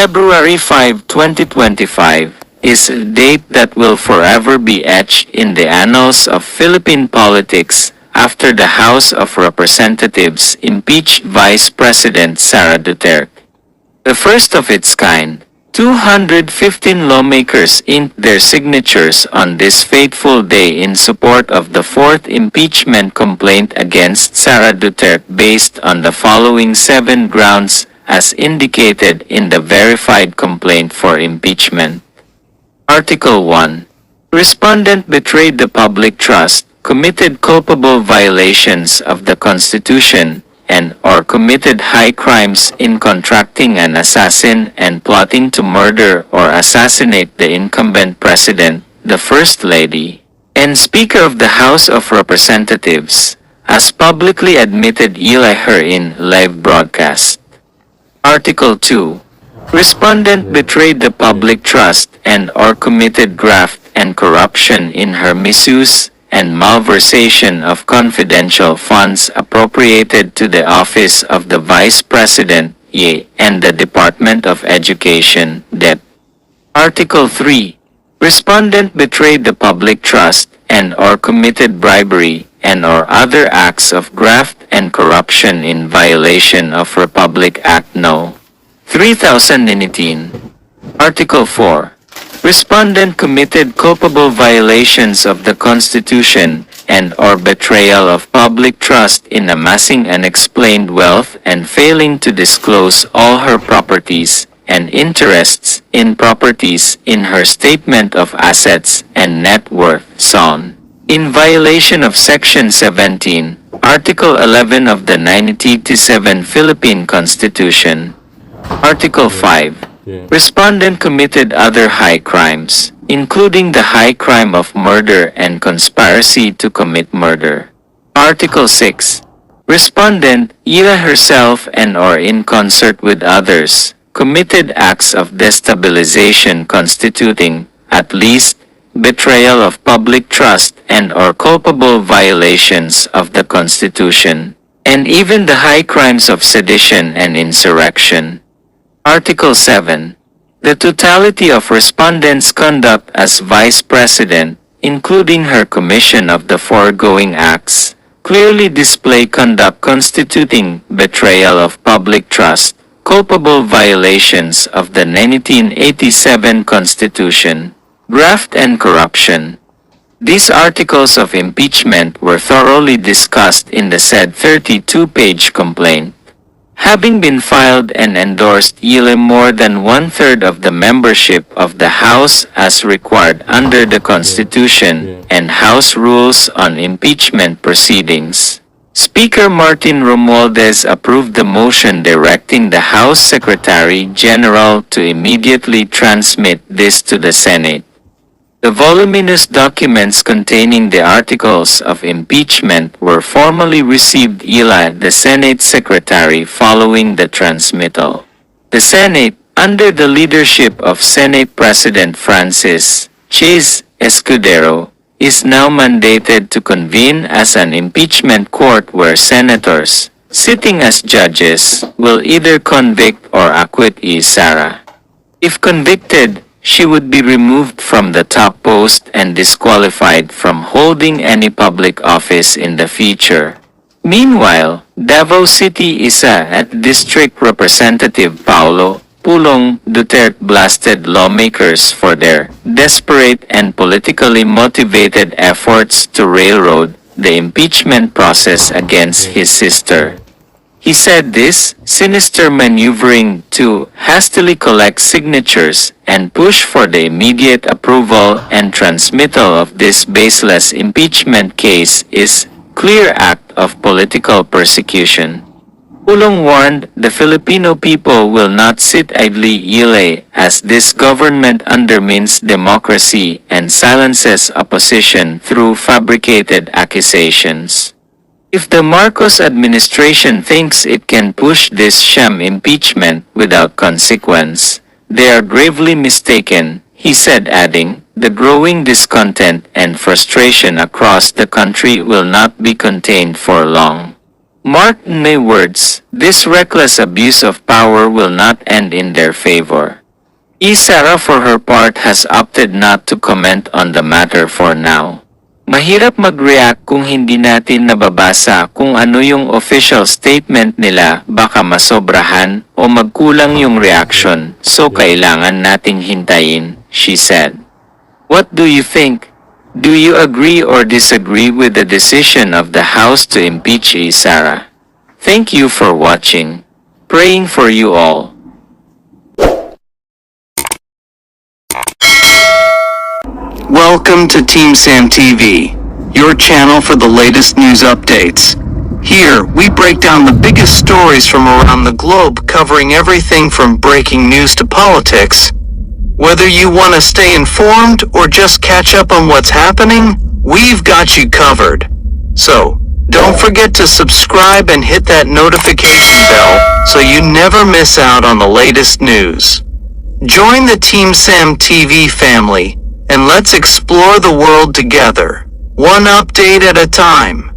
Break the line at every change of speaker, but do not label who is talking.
February 5, 2025, is a date that will forever be etched in the annals of Philippine politics after the House of Representatives impeached Vice President Sara Duterte. The first of its kind, 215 lawmakers inked their signatures on this fateful day in support of the fourth impeachment complaint against Sara Duterte based on the following 7 grounds as indicated in the verified complaint for impeachment. Article 1. Respondent betrayed the public trust, committed culpable violations of the Constitution, and/or committed high crimes in contracting an assassin and plotting to murder or assassinate the incumbent President, the First Lady, and Speaker of the House of Representatives, as publicly admitted her in live broadcast. Article 2. Respondent betrayed the public trust and/or committed graft and corruption in her misuse and malversation of confidential funds appropriated to the office of the Vice President, and the Department of Education, DepEd. Article 3. Respondent betrayed the public trust and/or committed bribery and/or other acts of graft and corruption in violation of Republic Act No. 3018. Article 4. Respondent committed culpable violations of the Constitution and/or betrayal of public trust in amassing unexplained wealth and failing to disclose all her properties and interests in properties in her Statement of Assets and Net Worth (SON), in violation of Section 17, Article 11 of the 1987 Philippine Constitution. Article 5. Respondent committed other high crimes, including the high crime of murder and conspiracy to commit murder. Article 6. Respondent, herself and/or in concert with others, committed acts of destabilization constituting, at least, betrayal of public trust and/or culpable violations of the Constitution, and even the high crimes of sedition and insurrection. Article 7. The totality of respondent's conduct as Vice President, including her commission of the foregoing acts, clearly display conduct constituting betrayal of public trust, culpable violations of the 1987 Constitution, graft and corruption. These articles of impeachment were thoroughly discussed in the said 32-page complaint. Having been filed and endorsed more than 1/3 of the membership of the House as required under the Constitution and House rules on impeachment proceedings. Speaker Martin Romualdez approved the motion directing the House Secretary-General to immediately transmit this to the Senate. The voluminous documents containing the articles of impeachment were formally received the Senate Secretary following the transmittal. The Senate, under the leadership of Senate President Francis Chase Escudero, is now mandated to convene as an impeachment court where senators, sitting as judges, will either convict or acquit Sara. If convicted, she would be removed from the top post and disqualified from holding any public office in the future. Meanwhile, Davao City at District Representative Paulo Pulong Duterte blasted lawmakers for their desperate and politically motivated efforts to railroad the impeachment process against his sister. He said this sinister maneuvering to hastily collect signatures and push for the immediate approval and transmittal of this baseless impeachment case is clear act of political persecution. Pulong warned the Filipino people will not sit idly as this government undermines democracy and silences opposition through fabricated accusations. If the Marcos administration thinks it can push this sham impeachment without consequence, they are gravely mistaken, he said, adding, the growing discontent and frustration across the country will not be contained for long. Mark my words, this reckless abuse of power will not end in their favor. Sara for her part has opted not to comment on the matter for now. Mahirap mag-react kung hindi natin nababasa kung ano yung official statement nila, baka masobrahan o magkulang yung reaction, so kailangan nating hintayin, she said. What do you think? Do you agree or disagree with the decision of the House to impeach Sara? Thank you for watching. Praying for you all.
Welcome to Team Sam TV, your channel for the latest news updates. Here, we break down the biggest stories from around the globe, covering everything from breaking news to politics. Whether you want to stay informed or just catch up on what's happening, we've got you covered. So, don't forget to subscribe and hit that notification bell so you never miss out on the latest news. Join the Team Sam TV family, and let's explore the world together, one update at a time.